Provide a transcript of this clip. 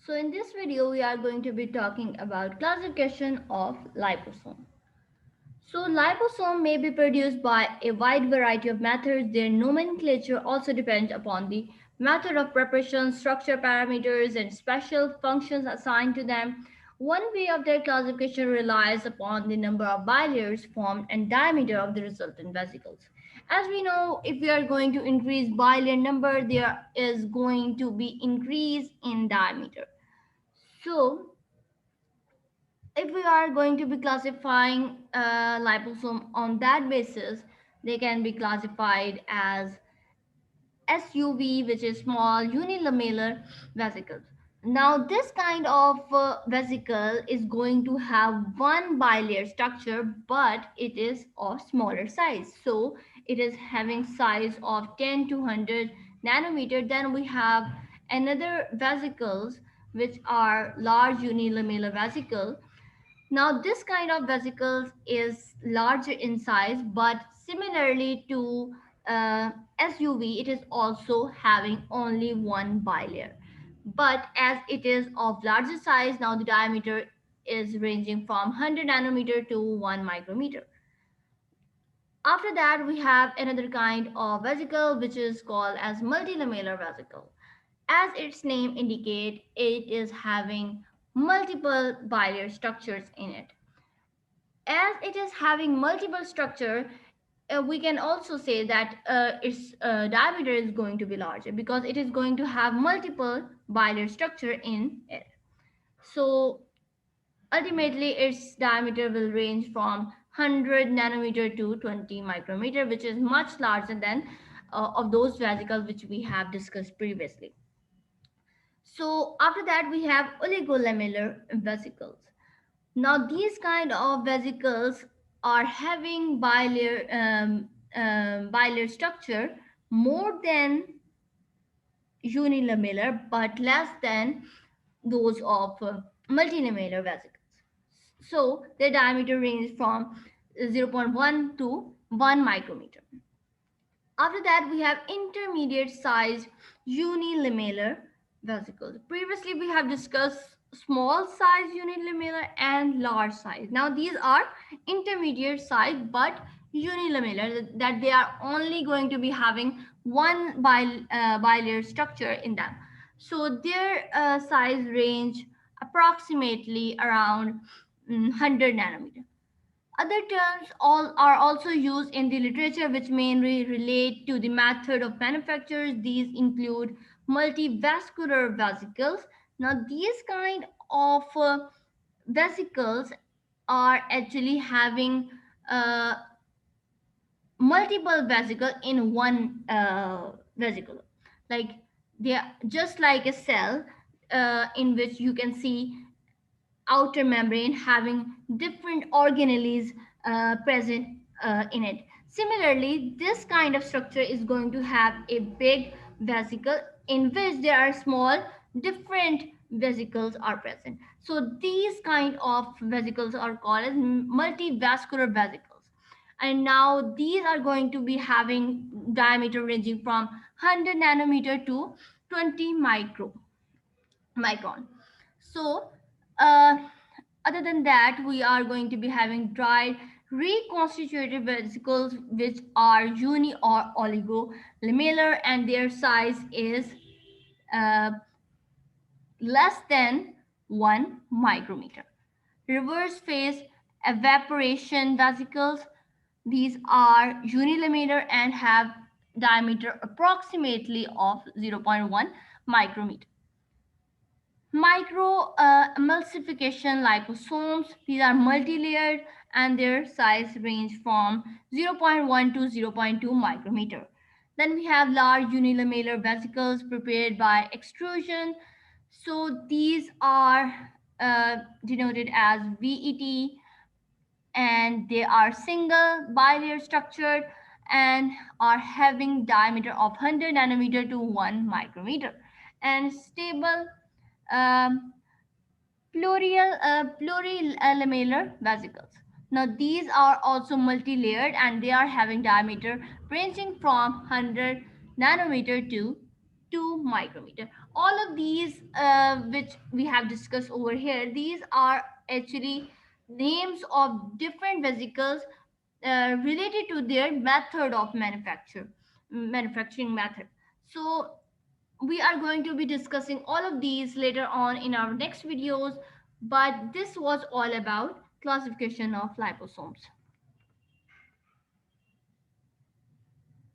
So in this video, we are going to be talking about classification of liposome. So liposome may be produced by a wide variety of methods. Their nomenclature also depends upon the method of preparation, structure parameters, and special functions assigned to them. One way of their classification relies upon the number of bilayers formed and diameter of the resultant vesicles. As we know, if we are going to increase bilayer number, there is going to be increase in diameter. So if we are going to be classifying liposome on that basis, they can be classified as SUV, which is small unilamellar vesicles. Now, this kind of vesicle is going to have one bilayer structure, but it is of smaller size. So, it is having size of 10 to 100 nanometer. Then we have another vesicles which are large unilamellar vesicle. Now, this kind of vesicles is larger in size, but similarly to SUV, it is also having only one bilayer. But as it is of larger size, now the diameter is ranging from 100 nanometer to 1 micrometer. After that, we have another kind of vesicle which is called as multilamellar vesicle. As its name indicates, it is having multiple bilayer structures in it. As it is having multiple structure, we can also say that its diameter is going to be larger because it is going to have multiple bilayer structure in it. So ultimately its diameter will range from 100 nanometer to 20 micrometer, which is much larger than of those vesicles which we have discussed previously. So after that we have oligolamellar vesicles. Now these kind of vesicles are having bilayer structure more than unilamellar but less than those of multilamellar vesicles. So their diameter ranges from 0.1 to 1 micrometer. After that, we have intermediate sized unilamellar vesicles. Previously, we have discussed small size unilamellar and large size. Now, these are intermediate size but unilamellar, that they are only going to be having one bilayer structure in them. So, their size range approximately around 100 nanometer. Other terms all are also used in the literature which mainly relate to the method of manufacture. These include multivascular vesicles. Now these kind of vesicles are actually having uh, multiple vesicle in one vesicle. Like they are just like a cell in which you can see outer membrane having different organelles present in it. Similarly, this kind of structure is going to have a big vesicle in which there are small different vesicles are present. So these kind of vesicles are called as multivascular vesicles. And now these are going to be having diameter ranging from 100 nanometer to 20 micron. So uh, other than that, we are going to be having dried reconstituted vesicles which are uni or oligo-lamellar, and their size is uh, less than 1 micrometer. Reverse phase evaporation vesicles, these are unilamellar and have diameter approximately of 0.1 micrometer. Micro emulsification liposomes, these are multi-layered and their size range from 0.1 to 0.2 micrometer. Then we have large unilamellar vesicles prepared by extrusion. So these are denoted as VET, and they are single bilayer structured and are having diameter of 100 nanometer to 1 micrometer and stable um, plurilamellar vesicles. Now these are also multi-layered and they are having diameter ranging from 100 nanometer to to micrometer. All of these which we have discussed over here, these are actually names of different vesicles related to their method of manufacturing method. So we are going to be discussing all of these later on in our next videos, but this was all about classification of liposomes.